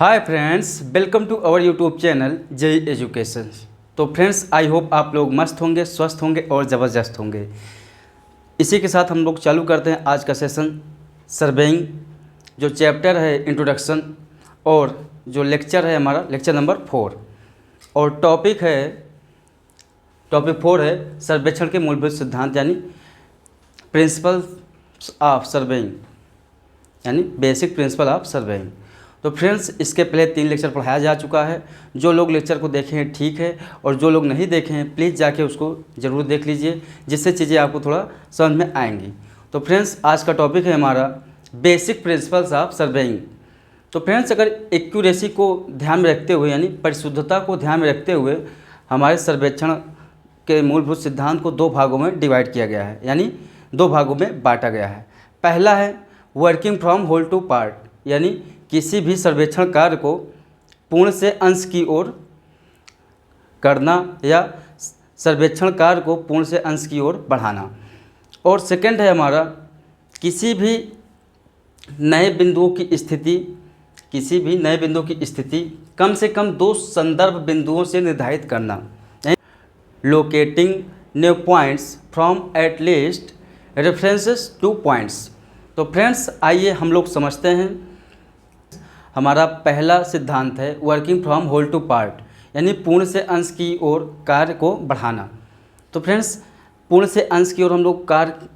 Hi friends, welcome to our YouTube channel JE education. तो friends, I hope आप लोग मस्त होंगे, स्वस्थ होंगे और ज़बरदस्त होंगे। इसी के साथ हम लोग चालू करते हैं आज का सेशन सर्वेइंग, जो चैप्टर है इंट्रोडक्शन, और जो लेक्चर है हमारा लेक्चर नंबर 4, और टॉपिक 4 है सर्वेक्षण के मूलभूत सिद्धांत, यानी प्रिंसिपल्स ऑफ सर्वेइंग, यानी बेसिक प्रिंसिपल ऑफ सर्वेइंग। तो फ्रेंड्स, इसके पहले 3 लेक्चर पढ़ाया जा चुका है। जो लोग लेक्चर को देखे हैं ठीक है, और जो लोग नहीं देखे हैं प्लीज़ जाके उसको ज़रूर देख लीजिए, जिससे चीज़ें आपको थोड़ा समझ में आएंगी। तो फ्रेंड्स, आज का टॉपिक है हमारा बेसिक प्रिंसिपल्स ऑफ सर्वेइंग। तो फ्रेंड्स, अगर एक्यूरेसी को ध्यान में रखते हुए, यानी परिशुद्धता को ध्यान में रखते हुए, हमारे सर्वेक्षण के मूलभूत सिद्धांत को 2 भागों में डिवाइड किया गया है, यानी 2 भागों में बांटा गया है। पहला है working from whole to part, यानी किसी भी सर्वेक्षण कार्य को पूर्ण से अंश की ओर करना या सर्वेक्षण कार्य को पूर्ण से अंश की ओर बढ़ाना। और सेकंड है हमारा किसी भी नए बिंदुओं की स्थिति कम से कम 2 संदर्भ बिंदुओं से निर्धारित करना, locating new points from at least references to points. तो फ्रेंड्स, आइए हम लोग समझते हैं। हमारा पहला सिद्धांत है working from whole to part, यानी पूर्ण से अंश की ओर कार्य को बढ़ाना। तो फ्रेंड्स, पूर्ण से अंश की ओर हम लोग कार्य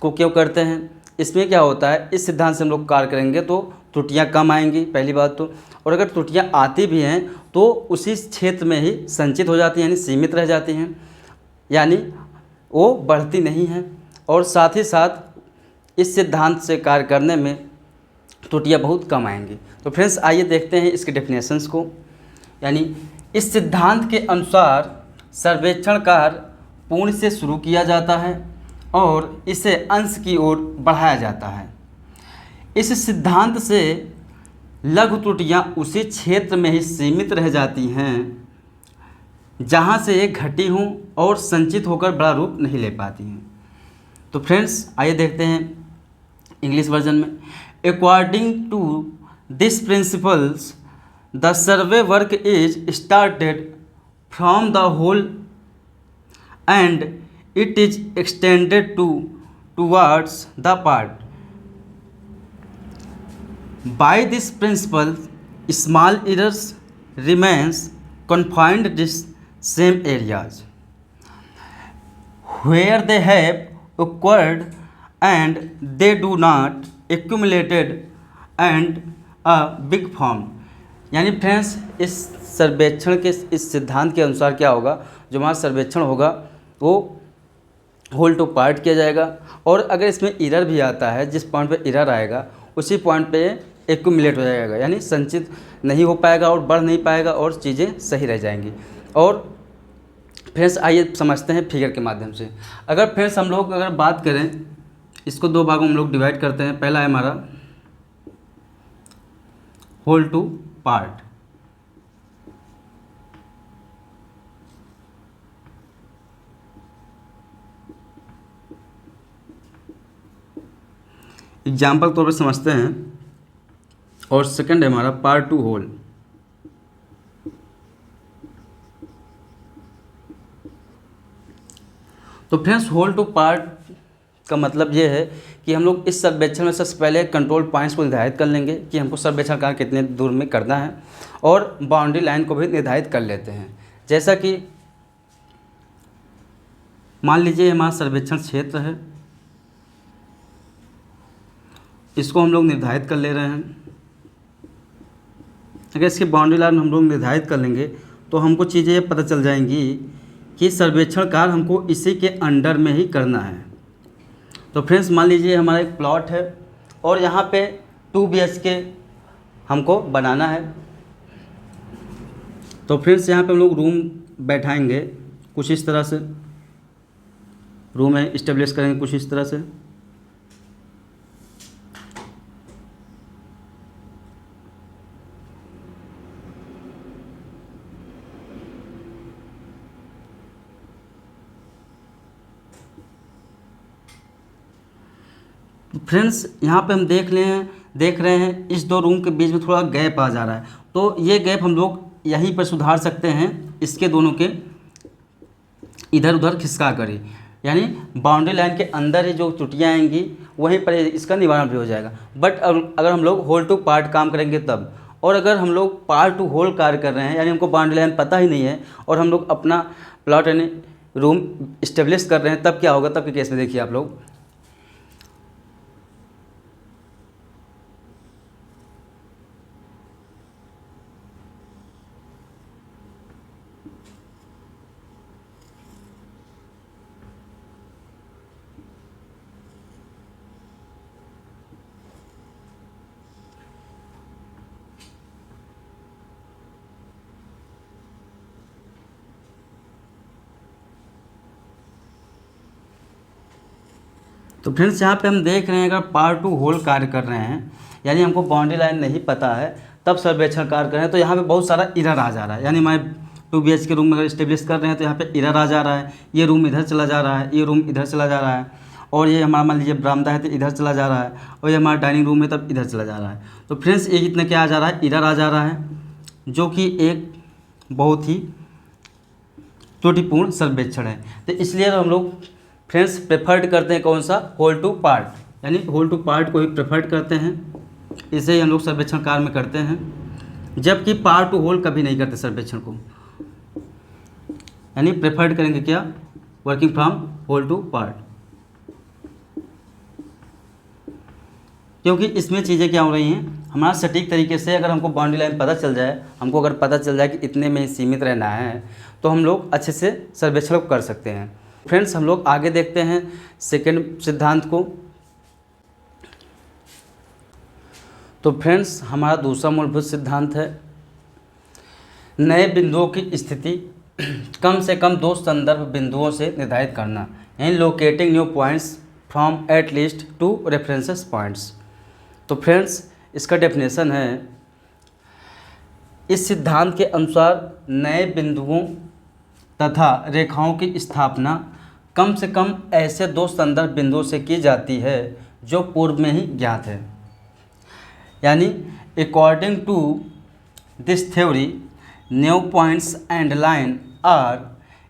को क्यों करते हैं? इसमें क्या होता है, इस सिद्धांत से हम लोग कार्य करेंगे तो त्रुटियां कम आएंगी, पहली बात तो। और अगर त्रुटियां आती भी हैं तो उसी क्षेत्र में ही संचित हो जाती हैं, यानी सीमित रह जाती हैं, यानी वो बढ़ती नहीं हैं। और साथ ही साथ इस सिद्धांत से कार्य करने में त्रुटियां बहुत कम आएंगी। तो फ्रेंड्स, आइए देखते हैं इसके डेफिनेशंस को। यानी इस सिद्धांत के अनुसार सर्वेक्षण कार्य पूर्ण से शुरू किया जाता है और इसे अंश की ओर बढ़ाया जाता है। इस सिद्धांत से लघु त्रुटियां उसी क्षेत्र में ही सीमित रह जाती हैं जहां से ये घटी हों और संचित होकर बड़ा रूप नहीं ले पाती हैं। तो फ्रेंड्स, आइए देखते हैं इंग्लिश वर्जन में। According to this principles, the survey work is started from the whole and it is extended towards the part. By this principle, small errors remains confined to same areas where they have occurred and they do not accumulated and a big form। यानी friends, इस सर्वेक्षण के इस सिद्धांत के अनुसार क्या होगा, जो हमारा सर्वेक्षण होगा वो होल टू पार्ट किया जाएगा, और अगर इसमें एरर भी आता है, जिस पॉइंट पे एरर आएगा उसी पॉइंट पे एक्यूमुलेट हो जाएगा, यानी संचित नहीं हो पाएगा और बढ़ नहीं पाएगा और चीज़ें सही रह जाएंगी। और फ्रेंड्स, आइए समझते हैं फिगर के माध्यम से। अगर फ्रेंड्स हम लोग अगर बात करें, इसको 2 भागों में हम लोग डिवाइड करते हैं। पहला है हमारा होल टू पार्ट। एग्जाम्पल तौर पे समझते हैं। और सेकंड है हमारा पार्ट टू होल। तो फ्रेंड्स, होल टू पार्ट का मतलब ये है कि हम लोग इस सर्वेक्षण में सबसे पहले कंट्रोल पॉइंट्स को निर्धारित कर लेंगे कि हमको सर्वेक्षण कार्य कितने दूर में करना है, और बाउंड्री लाइन को भी निर्धारित कर लेते हैं। जैसा कि मान लीजिए हमारा सर्वेक्षण क्षेत्र है, इसको हम लोग निर्धारित कर ले रहे हैं। अगर इसकी बाउंड्री लाइन हम लोग निर्धारित कर लेंगे तो हमको चीज़ें ये पता चल जाएंगी कि सर्वेक्षण कार्य हमको इसी के अंडर में ही करना है। तो फ्रेंड्स, मान लीजिए हमारा एक प्लॉट है और यहाँ पे 2 BHK हमको बनाना है। तो फ्रेंड्स, यहाँ पे हम लोग रूम बैठाएंगे कुछ इस तरह से, रूम है इस्टेब्लिश करेंगे कुछ इस तरह से। फ्रेंड्स, यहाँ पे हम देख रहे हैं इस 2 रूम के बीच में थोड़ा गैप आ जा रहा है, तो ये गैप हम लोग यहीं पर सुधार सकते हैं, इसके दोनों के इधर उधर खिसका करें, यानी बाउंड्री लाइन के अंदर ही जो त्रुटियाँ आएंगी वहीं पर इसका निवारण भी हो जाएगा। बट अगर हम लोग होल टू पार्ट काम करेंगे तब, और अगर हम लोग पार्ट टू होल कार्य कर रहे हैं, यानी हमको बाउंड्री लाइन पता ही नहीं है और हम लोग अपना प्लॉट यानी रूम इस्टेब्लिश कर रहे हैं, तब क्या होगा? तब के केस में देखिए आप लोग, तो फ्रेंड्स यहाँ पे हम देख रहे हैं अगर पार्ट टू होल कार्य कर रहे हैं, यानी हमको बाउंड्री लाइन नहीं पता है, तब सर्वेक्षण कार्य कर रहे हैं, तो यहाँ पे बहुत सारा इरर आ जा रहा है। यानी हमारे 2 BH के रूम में अगर इस्टेब्लिश कर रहे हैं तो यहाँ पे इरर आ जा रहा है, ये रूम इधर चला जा रहा है, ये रूम इधर चला जा रहा है, और ये हमारा मान लीजिए बरामदा है तो इधर चला जा रहा है, और ये हमारा डाइनिंग रूम है तब इधर चला जा रहा है। तो फ्रेंड्स ये कितना क्या आ जा रहा है? इरर आ जा रहा है, जो कि एक बहुत ही त्रुटिपूर्ण सर्वेक्षण है। तो इसलिए हम लोग फ्रेंड्स प्रेफर्ड करते हैं कौन सा? होल टू पार्ट, यानी होल टू पार्ट को ही प्रेफर्ड करते हैं, इसे ही हम लोग सर्वेक्षण कार्य में करते हैं, जबकि पार्ट टू होल कभी नहीं करते सर्वेक्षण को, यानी प्रेफर्ड करेंगे क्या? Working from whole to part. क्योंकि इसमें चीज़ें क्या हो रही हैं, हमारा सटीक तरीके से अगर हमको बाउंड्री लाइन पता चल जाए, हमको अगर पता चल जाए कि इतने में ही सीमित रहना है, तो हम लोग अच्छे से सर्वेक्षण कर सकते हैं। फ्रेंड्स हम लोग आगे देखते हैं सेकंड सिद्धांत को। तो फ्रेंड्स हमारा दूसरा मूलभूत सिद्धांत है, नए बिंदुओं की स्थिति कम से कम 2 संदर्भ बिंदुओं से निर्धारित करना, यानी locating new points from at least 2 references points. तो फ्रेंड्स इसका डेफिनेशन है, इस सिद्धांत के अनुसार नए बिंदुओं तथा रेखाओं की स्थापना कम से कम ऐसे 2 संदर्भ बिंदुओं से की जाती है जो पूर्व में ही ज्ञात है। यानी according to this theory new points and line are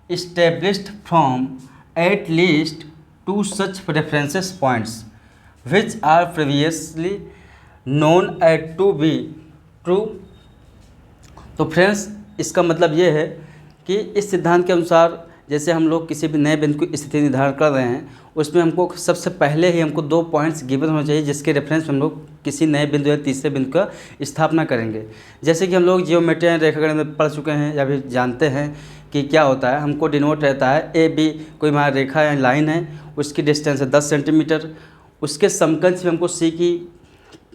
established from at least 2 such references points which are previously known at to be true। तो फ्रेंड्स इसका मतलब ये है कि इस सिद्धांत के अनुसार जैसे हम लोग किसी भी नए बिंदु की स्थिति निर्धारण कर रहे हैं, उसमें हमको सबसे पहले ही हमको 2 पॉइंट्स गिवन होने चाहिए, जिसके रेफरेंस हम लोग किसी नए बिंदु या तीसरे बिंदु का स्थापना करेंगे। जैसे कि हम लोग जियोमेट्री एंड रेखागणित में पढ़ चुके हैं या भी जानते हैं कि क्या होता है, हमको डिनोट रहता है ए बी, कोई हमारा रेखा या लाइन है, उसकी डिस्टेंस है 10 सेंटीमीटर, उसके समकक्ष में हमको सी की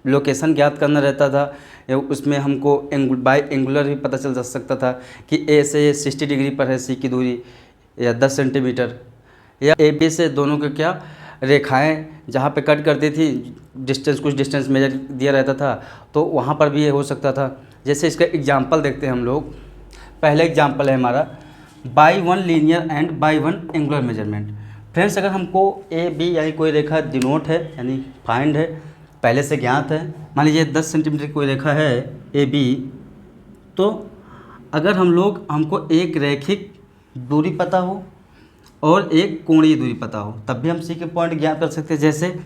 लोकेशन ज्ञात करना रहता था, या उसमें हमको बाई एंगुलर भी पता चल सकता था कि ए से 60 डिग्री पर है सी की दूरी या 10 सेंटीमीटर, या ए बी से दोनों के क्या रेखाएं जहाँ पे कट करती थी डिस्टेंस, कुछ डिस्टेंस मेजर दिया रहता था, तो वहाँ पर भी ये हो सकता था। जैसे इसका एग्जांपल देखते हैं हम लोग। पहला एग्जांपल है हमारा by 1 linear and by 1 angular measurement. Friends अगर हमको ए बी यानी कोई रेखा डिनोट है यानी फाइंड है, पहले से ज्ञात है, मान लीजिए 10 सेंटीमीटर की कोई रेखा है ए बी, तो अगर हमको एक रैखिक दूरी पता हो और एक कोणीय दूरी पता हो, तब भी हम सी के पॉइंट ज्ञात कर सकते हैं। जैसे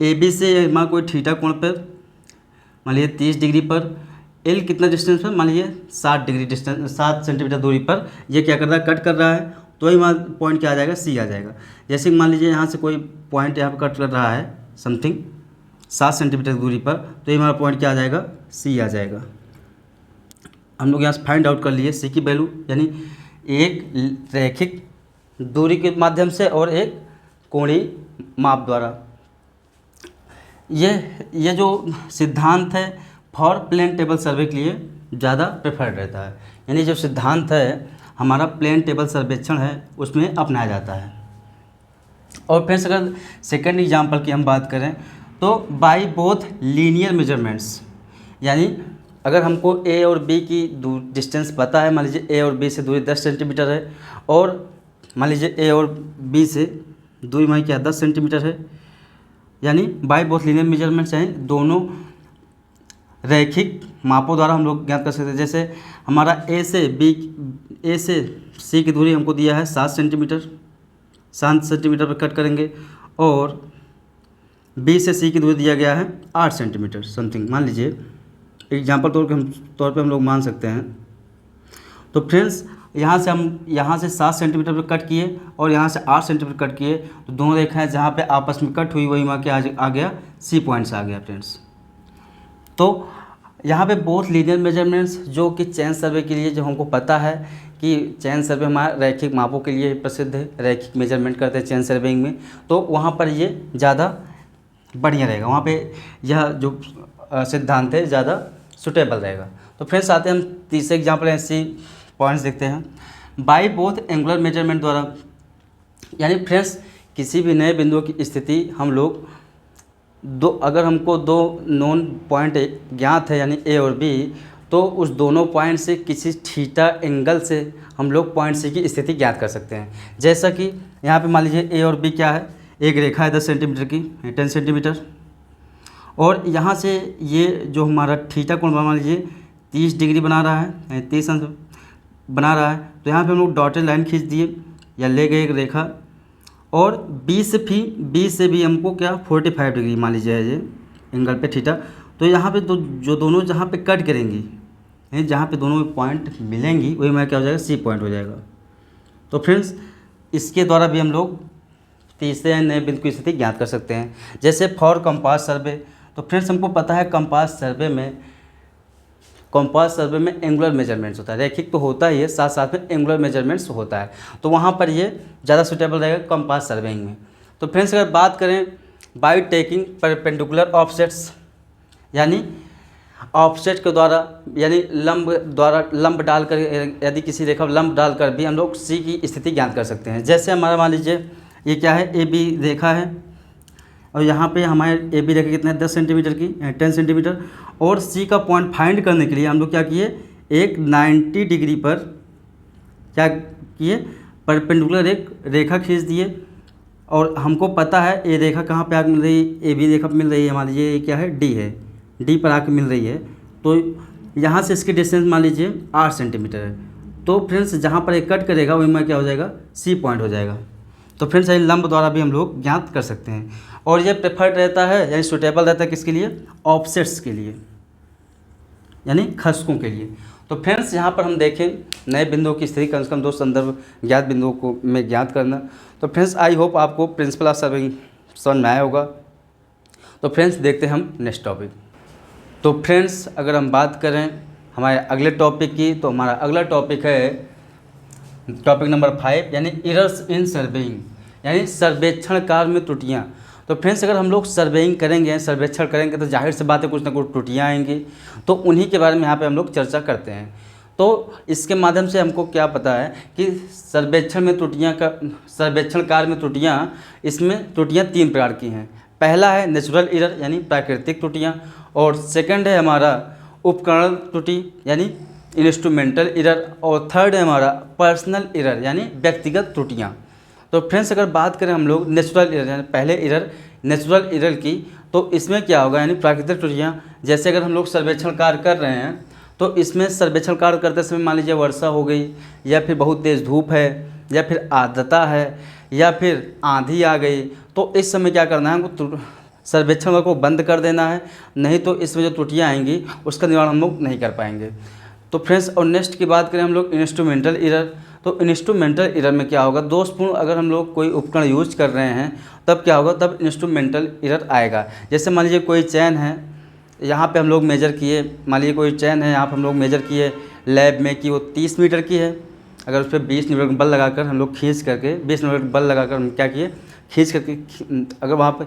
ए बी से हमारा कोई थीटा कोण पर मान लीजिए 30 डिग्री पर, एल कितना डिस्टेंस पर, मान लीजिए 60 डिग्री डिस्टेंस 7 सेंटीमीटर दूरी पर ये क्या कर रहा है, कट कर रहा है, तो ही हमारा पॉइंट क्या आ जाएगा, सी आ जाएगा। जैसे मान लीजिए यहाँ से कोई पॉइंट यहाँ पर कट कर रहा है समथिंग 7 सेंटीमीटर दूरी पर, तो ये हमारा पॉइंट क्या आ जाएगा, सी आ जाएगा। हम लोग यहाँ से फाइंड आउट कर लिए सी की वैल्यू, यानी एक रैखिक दूरी के माध्यम से और एक कोणीय माप द्वारा। ये जो सिद्धांत है फॉर प्लेन टेबल सर्वे के लिए ज़्यादा प्रेफर्ड रहता है, यानी जो सिद्धांत है हमारा प्लेन टेबल सर्वेक्षण है उसमें अपनाया जाता है। और फ्रेंड्स अगर सेकंड एग्जांपल की हम बात करें तो बाई बोथ लीनियर मेजरमेंट्स, यानी अगर हमको ए और बी की डिस्टेंस पता है, मान लीजिए ए और बी से दूरी 10 सेंटीमीटर है, और मान लीजिए ए और बी से दूरी हमारी क्या 10 सेंटीमीटर है, यानी बाई बोथ लीनियर मेजरमेंट्स, यानी दोनों रैखिक मापों द्वारा हम लोग ज्ञात कर सकते हैं। जैसे हमारा ए से सी की दूरी हमको दिया है 7 सेंटीमीटर, 7 सेंटीमीटर पर कट करेंगे, और बी से सी की दूरी दिया गया है 8 सेंटीमीटर समथिंग, मान लीजिए एग्जाम्पल तौर पे हम लोग मान सकते हैं। तो फ्रेंड्स यहाँ से 7 सेंटीमीटर पर कट किए और यहाँ से 8 सेंटीमीटर कट किए, तो दोनों रेखाएं जहाँ पे आपस में कट हुई वही वहाँ के आ गया सी पॉइंट्स आ गया फ्रेंड्स। तो यहाँ पे बोथ लीनियर मेजरमेंट्स जो कि चैन सर्वे के लिए, जो हमको पता है कि चैन सर्वे हमारा रैखिक मापों के लिए प्रसिद्ध है, रैखिक मेजरमेंट करते हैं चैन सर्वेइंग में, तो वहाँ पर ये ज़्यादा बढ़िया रहेगा, वहाँ पे यह जो सिद्धांत है ज़्यादा सुटेबल रहेगा। तो फ्रेंड्स आते हैं हम तीसरे एग्जाम्पल ऐसी पॉइंट्स देखते हैं। बाय बोथ एंगुलर मेजरमेंट द्वारा, यानी फ्रेंड्स किसी भी नए बिंदु की स्थिति हम लोग अगर हमको दो नोन पॉइंट ज्ञात है यानी ए और बी, तो उस दोनों पॉइंट से किसी थीटा एंगल से हम लोग पॉइंट सी की स्थिति ज्ञात कर सकते हैं। जैसा कि यहाँ पे मान लीजिए ए और बी क्या है, एक रेखा है 10 सेंटीमीटर की, 10 सेंटीमीटर, और यहाँ से ये जो हमारा थीटा कोण मान लीजिए 30 डिग्री बना रहा है, 30 अंश बना रहा है। तो यहाँ पे हम लोग डॉटेड लाइन खींच दिए या ले गए एक रेखा, और बी से भी हमको क्या 45 डिग्री मान लीजिए ये एंगल पे थीटा। तो यहाँ पे तो जो दोनों जहाँ पे कट करेंगी, जहाँ पे दोनों पॉइंट मिलेंगी वही हमारा क्या हो जाएगा, सी पॉइंट हो जाएगा। तो फ्रेंड्स इसके द्वारा भी हम लोग तीसरे नए बिंदु की स्थिति ज्ञात कर सकते हैं। जैसे फॉर कंपास सर्वे, तो फ्रेंड्स हमको पता है कंपास सर्वे में एंगुलर मेजरमेंट्स होता है, रैखिक तो होता ही है, साथ साथ में एंगुलर मेजरमेंट्स होता है, तो वहाँ पर ये ज़्यादा सूटेबल रहेगा कंपास सर्वेइंग में। तो फ्रेंड्स अगर बात करें बाय टेकिंग परपेंडिकुलर ऑफसेट्स, यानी ऑफसेट के द्वारा यानी लंब डालकर, यदि किसी रेखा पर लंब डालकर भी हम लोग सी की स्थिति ज्ञात कर सकते हैं। जैसे हमारा मान लीजिए ये क्या है, ए बी रेखा है, और यहाँ पे हमारे ए बी रेखा कितना है 10 सेंटीमीटर की, 10 सेंटीमीटर, और सी का पॉइंट फाइंड करने के लिए हम लोग क्या किए, एक 90 डिग्री पर क्या किए, परपेंडिकुलर एक रेखा खींच दिए, और हमको पता है ये रेखा कहाँ पे आके मिल रही है, ए बी रेखा पे मिल रही है, मान लीजिए ये क्या है डी है, डी पर आके मिल रही है। तो यहाँ से इसकी डिस्टेंस मान लीजिए 8 सेंटीमीटर है। तो फ्रेंड्स जहाँ पर एक कट करेगा वही में क्या हो जाएगा, सी पॉइंट हो जाएगा। तो फ्रेंड्स ये लंब द्वारा भी हम लोग ज्ञात कर सकते हैं, और ये प्रेफर्ड रहता है यानी सुटेबल रहता है किसके लिए, ऑफसेट्स के लिए, यानी खसकों के लिए। तो फ्रेंड्स यहाँ पर हम देखें नए बिंदुओं की स्थिति कम से कम 2 संदर्भ ज्ञात बिंदुओं को में ज्ञात करना। तो फ्रेंड्स आई होप आपको प्रिंसिपल ऑफ सर्वेइंग समझ में आया होगा। तो फ्रेंड्स देखते हैं हम नेक्स्ट टॉपिक। तो फ्रेंड्स अगर हम बात करें हमारे अगले टॉपिक की, तो हमारा अगला टॉपिक है टॉपिक नंबर 5, यानी एरर्स इन सर्वेइंग, यानी सर्वेक्षण कार्य में त्रुटियाँ। तो फ्रेंड्स अगर हम लोग सर्वेइंग करेंगे, सर्वेक्षण करेंगे, तो जाहिर सी बात है कुछ ना कुछ त्रुटियाँ आएंगी, तो उन्हीं के बारे में यहाँ पे हम लोग चर्चा करते हैं। तो इसके माध्यम से हमको क्या पता है कि सर्वेक्षण कार्य में त्रुटियाँ, इसमें त्रुटियाँ 3 प्रकार की हैं। पहला है नेचुरल एरर यानी प्राकृतिक त्रुटियाँ, और सेकंड है हमारा उपकरण त्रुटि यानी इंस्ट्रूमेंटल एरर, और थर्ड है हमारा पर्सनल एरर यानी व्यक्तिगत त्रुटियाँ। तो फ्रेंड्स अगर बात करें हम लोग नेचुरल एरर यानी पहले एरर नेचुरल एरर की, तो इसमें क्या होगा यानी प्राकृतिक त्रुटियाँ। जैसे अगर हम लोग सर्वेक्षण कार्य कर रहे हैं, तो इसमें सर्वेक्षण कार्य करते समय मान लीजिए वर्षा हो गई, या फिर बहुत तेज़ धूप है, या फिर आर्द्रता है, या फिर आंधी आ गई, तो इस समय क्या करना है, हमको सर्वेक्षण को बंद कर देना है, नहीं तो इसमें जो त्रुटियाँ आएंगी उसका निवारण हम लोग नहीं कर पाएंगे। तो फ्रेंड्स और नेक्स्ट की बात करें हम लोग इंस्ट्रूमेंटल एरर। तो इंस्ट्रूमेंटल एरर में क्या होगा, दोषपूर्ण अगर हम लोग कोई उपकरण यूज कर रहे हैं तब क्या होगा, तब इंस्ट्रूमेंटल एरर आएगा। जैसे मान लीजिए कोई चैन है, यहाँ पे हम लोग मेजर किए, मान लीजिए कोई चैन है यहाँ पे हम लोग मेजर किए लैब में कि वो 30 मीटर की है, अगर उस पर 20 मीटर बल लगाकर हम लोग खींच करके 20 मीटर बल लगाकर हम क्या किए, खींच करके अगर वहाँ पर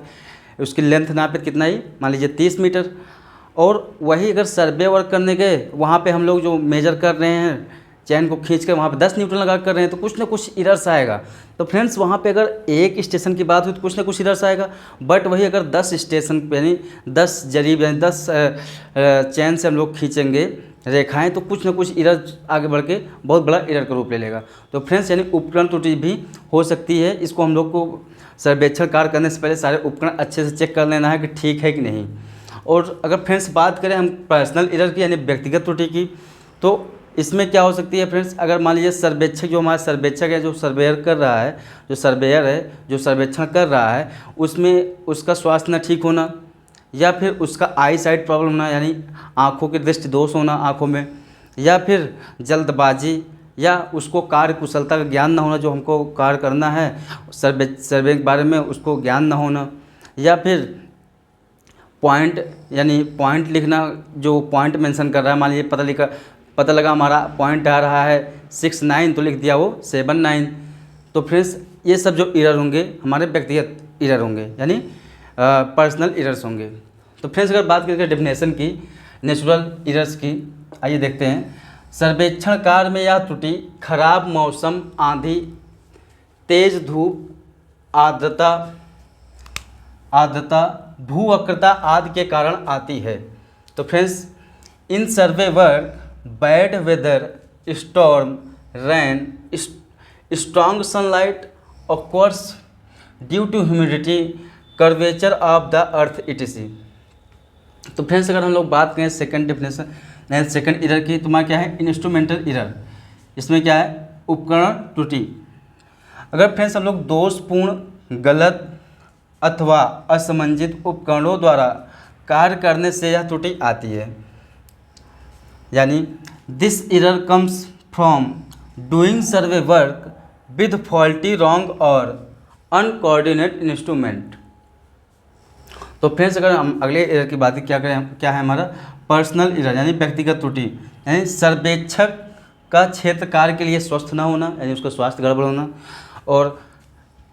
उसकी लेंथ नापे कितना ही, मान लीजिए 30 मीटर, और वही अगर सर्वे वर्क करने गए वहाँ पे हम लोग जो मेजर कर रहे हैं चैन को खींच कर वहाँ पे 10 न्यूटन लगा कर रहे हैं, तो कुछ ना कुछ एरर्स आएगा। तो फ्रेंड्स वहाँ पे अगर एक स्टेशन की बात हुई तो कुछ ना कुछ एरर्स आएगा, बट वही अगर 10 स्टेशन यानी 10 जरीब यानी 10 चैन से हम लोग खींचेंगे रेखाएं, तो कुछ ना कुछ एरर आगे बढ़ के बहुत बड़ा एरर का रूप ले लेगा। तो फ्रेंड्स यानी उपकरण त्रुटि भी हो सकती है, इसको हम लोग को सर्वेक्षण कार्य करने से पहले सारे उपकरण अच्छे से चेक कर लेना है कि ठीक है कि नहीं। और अगर फ्रेंड्स बात करें हम पर्सनल एरर की यानी व्यक्तिगत त्रुटि की, तो इसमें क्या हो सकती है फ्रेंड्स, अगर मान लीजिए सर्वेक्षक जो हमारा सर्वेक्षक है, जो सर्वेयर कर रहा है, जो सर्वेयर है जो सर्वेक्षण कर रहा है, उसमें उसका स्वास्थ्य न ठीक होना, या फिर उसका आई साइट प्रॉब्लम होना यानी आँखों के दृष्टि दोष होना आँखों में, या फिर जल्दबाजी, या उसको कार्य कुशलता का ज्ञान ना होना, जो हमको कार्य करना है सर्वे के बारे में उसको ज्ञान ना होना, या फिर पॉइंट यानी पॉइंट लिखना, जो पॉइंट मेंशन कर रहा है, मान लीजिए पता लगा हमारा पॉइंट आ रहा है 69 तो लिख दिया वो 79। तो फ्रेंड्स ये सब जो एरर होंगे हमारे व्यक्तिगत एरर होंगे यानी पर्सनल एरर्स होंगे। तो फ्रेंड्स अगर बात करें डेफिनेशन की नेचुरल एरर्स की, आइए देखते हैं। सर्वेक्षण कार्य में यह त्रुटि खराब मौसम, आंधी, तेज धूप, आर्द्रता, भू वक्रता आदि के कारण आती है। तो friends in survey work bad weather, storm, rain, strong sunlight occurs due to humidity, curvature of the earth etc। तो फ्रेंड्स अगर हम लोग बात करें सेकंड डेफिनेशन सेकंड एरर की, तुम्हारा क्या है इंस्ट्रूमेंटल एरर। इसमें क्या है उपकरण त्रुटि। अगर फ्रेंड्स हम लोग दोषपूर्ण, गलत अथवा असमंजित उपकरणों द्वारा कार्य करने से यह त्रुटि आती है, यानी this error comes from doing survey work with faulty, wrong और अनकोऑर्डिनेट इंस्ट्रूमेंट। तो फ्रेंड्स अगर हम अगले एरर की बात क्या करें, क्या है हमारा पर्सनल एरर यानी व्यक्तिगत त्रुटि, यानी सर्वेक्षक का क्षेत्र कार्य के लिए स्वस्थ ना होना यानी उसका स्वास्थ्य गड़बड़ होना, और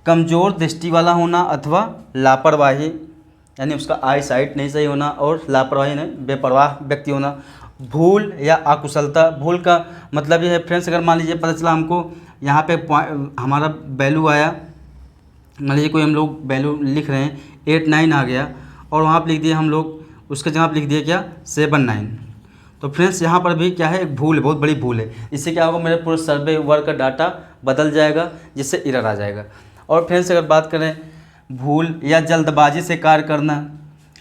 कमज़ोर दृष्टि वाला होना अथवा लापरवाही यानी उसका आई साइट नहीं सही होना, और लापरवाही नहीं बेपरवाह व्यक्ति होना, भूल या अकुशलता। भूल का मतलब ये है फ्रेंड्स, अगर मान लीजिए पता चला हमको यहाँ पे हमारा वैल्यू आया, मान लीजिए कोई हम लोग वैल्यू लिख रहे हैं 89 आ गया, और वहाँ पर लिख दिए हम लोग उसके जगह लिख दिए क्या 79। तो फ्रेंड्स यहाँ पर भी क्या है एक भूल है, बहुत बड़ी भूल है। इससे क्या होगा मेरे पूरे सर्वे वर्क का डाटा बदल जाएगा, जिससे एरर आ जाएगा। और फ्रेंड्स अगर बात करें भूल या जल्दबाजी से कार्य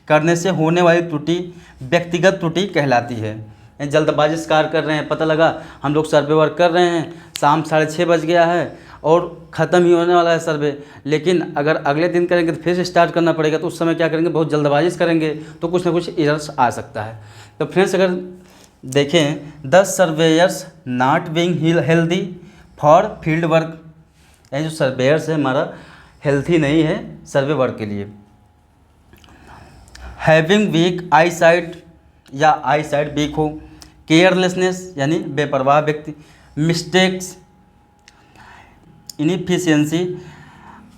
करने से होने वाली त्रुटि व्यक्तिगत त्रुटि कहलाती है। जल्दबाजी से कार्य कर रहे हैं, पता लगा हम लोग सर्वे वर्क कर रहे हैं, शाम 6:30 बज गया है और ख़त्म ही होने वाला है सर्वे, लेकिन अगर अगले दिन करेंगे तो फिर से स्टार्ट करना पड़ेगा, तो उस समय क्या करेंगे बहुत जल्दबाजी से करेंगे तो कुछ ना कुछ एरर्स आ सकता है। तो फ्रेंड्स अगर देखें 10 surveyor's not being healthy for field work, यानी जो सर्वेयर्स है हमारा हेल्थी नहीं है सर्वे वर्क के लिए। हैविंग वीक आई साइट या आई साइट वीक हो, केयरलेसनेस यानी बेपरवाह व्यक्ति, मिस्टेक्स, इनएफिशिएंसी,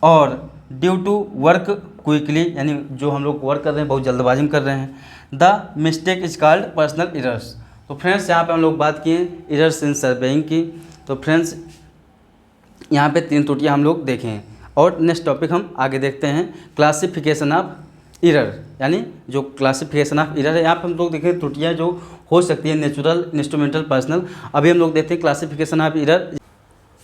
और ड्यू टू वर्क क्विकली यानी जो हम लोग वर्क कर रहे हैं बहुत जल्दबाजी में कर रहे हैं। The mistake is called personal errors. तो फ्रेंड्स यहाँ पे हम लोग बात किए एरर्स इन सर्वेइंग की। तो फ्रेंड्स यहाँ पे 3 त्रुटियाँ हम लोग देखें, और नेक्स्ट टॉपिक हम आगे देखते हैं क्लासिफिकेशन ऑफ एरर, यानी जो क्लासिफिकेशन ऑफ एरर है यहाँ पे हम लोग देखें त्रुटियाँ जो हो सकती हैं नेचुरल, इंस्ट्रूमेंटल, पर्सनल। अभी हम लोग देखते हैं क्लासिफिकेशन ऑफ एरर।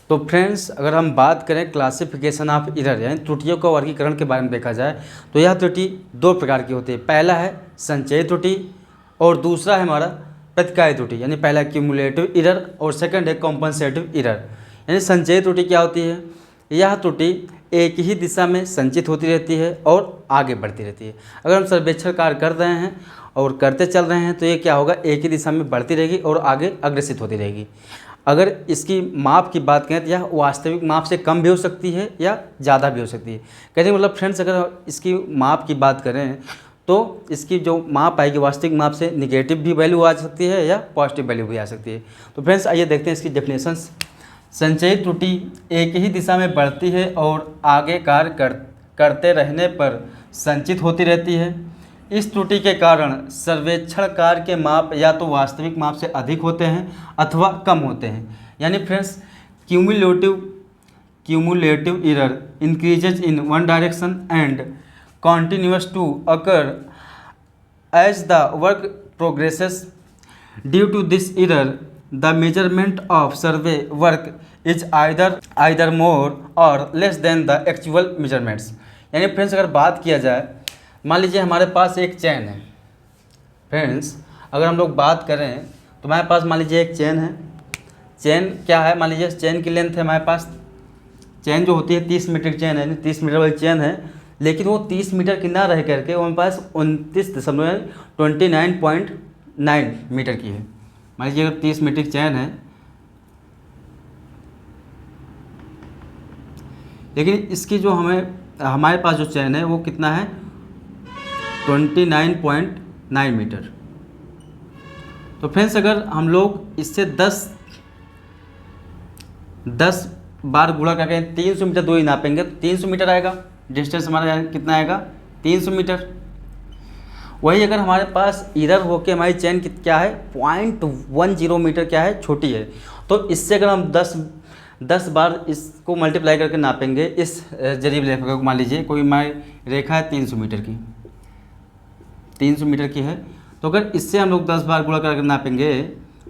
तो फ्रेंड्स अगर हम बात करें क्लासिफिकेशन ऑफ एरर यानी त्रुटियों का वर्गीकरण के बारे में देखा जाए तो यह त्रुटि 2 प्रकार की होती है। पहला है संचयी त्रुटि और दूसरा है हमारा प्रतिकाय त्रुटि, यानी पहला क्यूमुलेटिव एरर और सेकंड है कॉम्पनसेटिव एरर। यानी संचयी त्रुटि क्या होती है, यह त्रुटि एक ही दिशा में संचित होती रहती है और आगे बढ़ती रहती है। अगर हम सर्वेक्षण कार्य कर रहे हैं और करते चल रहे हैं तो ये क्या होगा एक ही दिशा में बढ़ती रहेगी और आगे अग्रसित होती रहेगी। अगर इसकी माप की बात करें तो यह वास्तविक माप से कम भी हो सकती है या ज़्यादा भी हो सकती है। कहते हैं मतलब फ्रेंड्स अगर इसकी माप की बात करें तो इसकी जो माप आएगी वास्तविक माप से निगेटिव भी वैल्यू आ सकती है या पॉजिटिव वैल्यू भी आ सकती है। तो फ्रेंड्स आइए देखते हैं इसकी डेफिनेशंस। संचयी त्रुटि एक ही दिशा में बढ़ती है और आगे कार्य करते रहने पर संचित होती रहती है। इस त्रुटि के कारण सर्वेक्षण कार्य के माप या तो वास्तविक माप से अधिक होते हैं अथवा कम होते हैं। यानी friends cumulative error increases in one direction and continues to occur as the work progresses. Due to this error, the measurement of survey work is either more or less than the actual measurements. यानी friends अगर बात किया जाए मान लीजिए हमारे पास एक चैन है, फ्रेंड्स अगर हम लोग बात करें तो हमारे पास मान लीजिए एक चेन है। चेन क्या है, मान लीजिए चेन की लेंथ है हमारे पास, चेन जो होती है 30 मीटर चेन है, 30 मीटर वाली चेन है, लेकिन वो 30 मीटर की ना रह करके वो हमारे पास 29.9 मीटर की है। मान लीजिए अगर 30 मीटर की चेन है, लेकिन इसकी जो हमारे पास जो चेन है वो कितना है 29.9 मीटर। तो फ्रेंड्स अगर हम लोग इससे 10 बार गुणा करके 300 मीटर दूरी नापेंगे तो 300 मीटर आएगा, डिस्टेंस हमारा कितना आएगा 300 मीटर। वही अगर हमारे पास इधर होके हमारी चेन क्या है 0.10 मीटर क्या है छोटी है, तो इससे अगर हम 10 बार इसको मल्टीप्लाई करके नापेंगे, इस जरीब रेखा को मान लीजिए कोई हमारी रेखा है 300 मीटर की, 300 मीटर की है, तो अगर इससे हम लोग 10 बार गुणा करके नापेंगे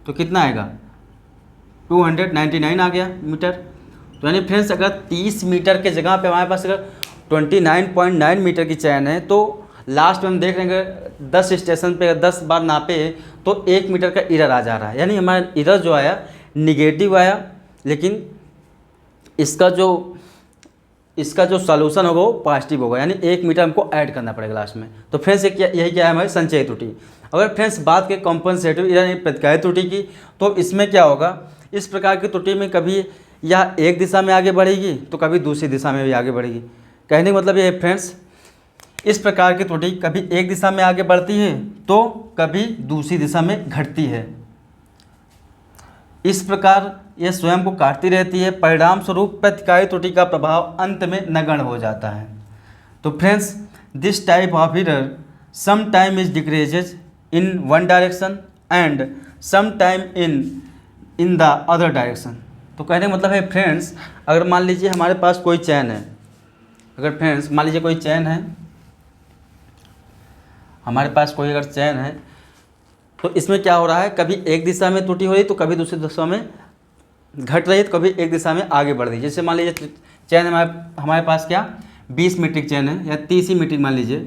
तो कितना आएगा 299 आ गया मीटर। तो यानी फ्रेंड्स अगर 30 मीटर के जगह पे हमारे पास अगर 29.9 मीटर की चैन है, तो लास्ट में हम देख रहे हैं 10 स्टेशन पे अगर 10 बार नापे तो 1 मीटर का एरर आ जा रहा है, यानी हमारा एरर जो आया निगेटिव आया, लेकिन इसका जो सॉल्यूशन होगा वो पॉजिटिव होगा, यानी 1 मीटर हमको ऐड करना पड़ेगा लास्ट में। तो फ्रेंड्स यही क्या है हमारी संचयी त्रुटि। अगर फ्रेंड्स बात करें कॉम्पनसेटिव यानी प्रतिक्रियाई त्रुटि की, तो इसमें क्या होगा, इस प्रकार की त्रुटि में कभी यह एक दिशा में आगे बढ़ेगी तो कभी दूसरी दिशा में भी आगे बढ़ेगी। कहने का मतलब ये है फ्रेंड्स, इस प्रकार की त्रुटि कभी एक दिशा में आगे बढ़ती है तो कभी दूसरी दिशा में घटती है। इस प्रकार यह स्वयं को काटती रहती है, परिणाम स्वरूप प्रतिक्रियाई त्रुटि का प्रभाव अंत में नगण्य हो जाता है। तो friends this type of error some time is decreases in one direction and some time in the other direction. तो कहने का मतलब है फ्रेंड्स, अगर मान लीजिए हमारे पास कोई चैन है, अगर फ्रेंड्स मान लीजिए कोई चैन है, हमारे पास कोई अगर चैन है, तो इसमें क्या हो रहा है, कभी एक दिशा में त्रुटि हो रही तो कभी दूसरी दिशा में घट रही है, तो कभी एक दिशा में आगे बढ़ रही है। जैसे मान लीजिए चैन हमारे पास क्या 20 मीटर की चैन है या 30 ही मीटर, मान लीजिए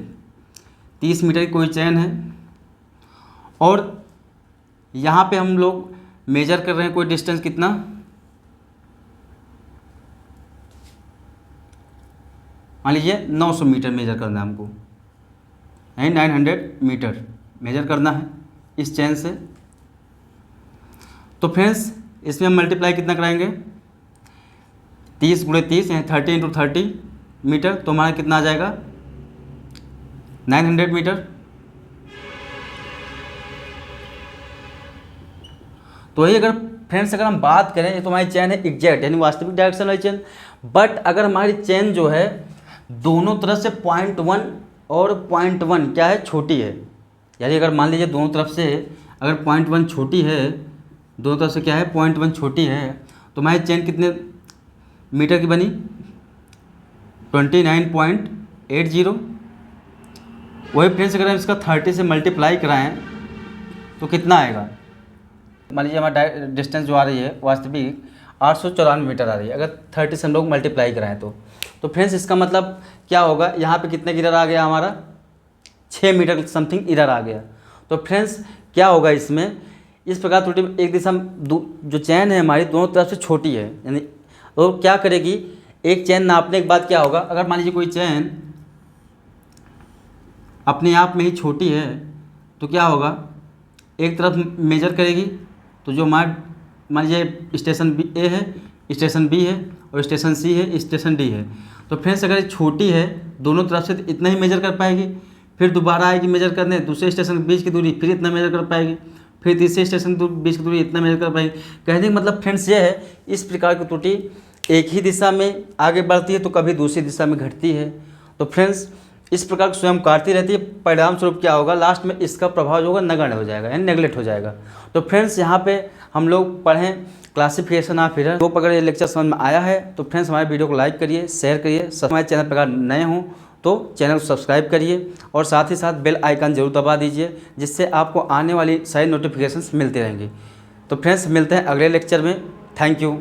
30 मीटर की कोई चैन है, और यहाँ पे हम लोग मेजर कर रहे हैं कोई डिस्टेंस कितना, मान लीजिए 900 मीटर मेजर करना है हमको, यानी 900 मीटर मेजर करना है इस चैन से। तो फ्रेंड्स इसमें हम मल्टीप्लाई कितना कराएंगे 30 × 30 यानी 30 × 30 मीटर, तो हमारा कितना आ जाएगा 900 मीटर। तो यही अगर फ्रेंड्स अगर हम बात करें, ये तो हमारी चैन है एग्जैक्ट यानी वास्तविक डायरेक्शन वाली चैन, बट अगर हमारी चैन जो है दोनों तरफ से 0.1 और 0.1 क्या है छोटी है, यानी अगर मान लीजिए दोनों तरफ से अगर 0.1 छोटी है, दोनों तरफ से क्या है 0.1 छोटी है, तो हमारी चैन कितने मीटर की बनी 29.80। वही फ्रेंड्स अगर हम इसका 30 से मल्टीप्लाई कराएं तो कितना आएगा, मान लीजिए हमारा डिस्टेंस जो आ रही है वास्तविक 894 मीटर आ रही है, अगर 30 से हम लोग मल्टीप्लाई कराएं तो फ्रेंड्स इसका मतलब क्या होगा, यहाँ पे कितने एरर आ गया हमारा 6 मीटर समथिंग एरर आ गया। तो फ्रेंड्स क्या होगा इसमें, इस प्रकार त्रुटि एक दिशा जो चैन है हमारी दोनों तरफ से छोटी है, यानी तो क्या करेगी, एक चैन नापने के बाद क्या होगा, अगर मान लीजिए कोई चैन अपने आप में ही छोटी है तो क्या होगा, एक तरफ मेजर करेगी तो जो मान लीजिए स्टेशन ए है, स्टेशन बी है और स्टेशन सी है, स्टेशन डी है, तो फ्रेंड्स अगर छोटी है दोनों तरफ से तो इतना ही मेजर कर पाएगी, फिर दोबारा आएगी मेजर करने दूसरे स्टेशन के बीच की दूरी, फिर इतना मेजर कर पाएगी, फिर तीसरे स्टेशन के बीच की दूरी इतना मेजर कर पाएगी। कहने का मतलब फ्रेंड्स ये है, इस प्रकार की त्रुटि एक ही दिशा में आगे बढ़ती है तो कभी दूसरी दिशा में घटती है। तो फ्रेंड्स इस प्रकार स्वयं काटती रहती है, परिणाम स्वरूप क्या होगा, लास्ट में इसका प्रभाव जो होगा नगण्य हो जाएगा यानी नेगलेक्ट हो जाएगा। तो फ्रेंड्स यहाँ पे हम लोग पढ़ें क्लासिफिकेशन ऑफ एरर। तो अगर ये लेक्चर समझ में आया है तो फ्रेंड्स हमारे वीडियो को लाइक करिए, शेयर करिए, हमारे चैनल पर अगर नए हों तो चैनल को सब्सक्राइब करिए और साथ ही साथ बेल आइकन जरूर दबा दीजिए, जिससे आपको आने वाली सारी नोटिफिकेशंस मिलते रहेंगे। तो फ्रेंड्स मिलते हैं अगले लेक्चर में। Thank you.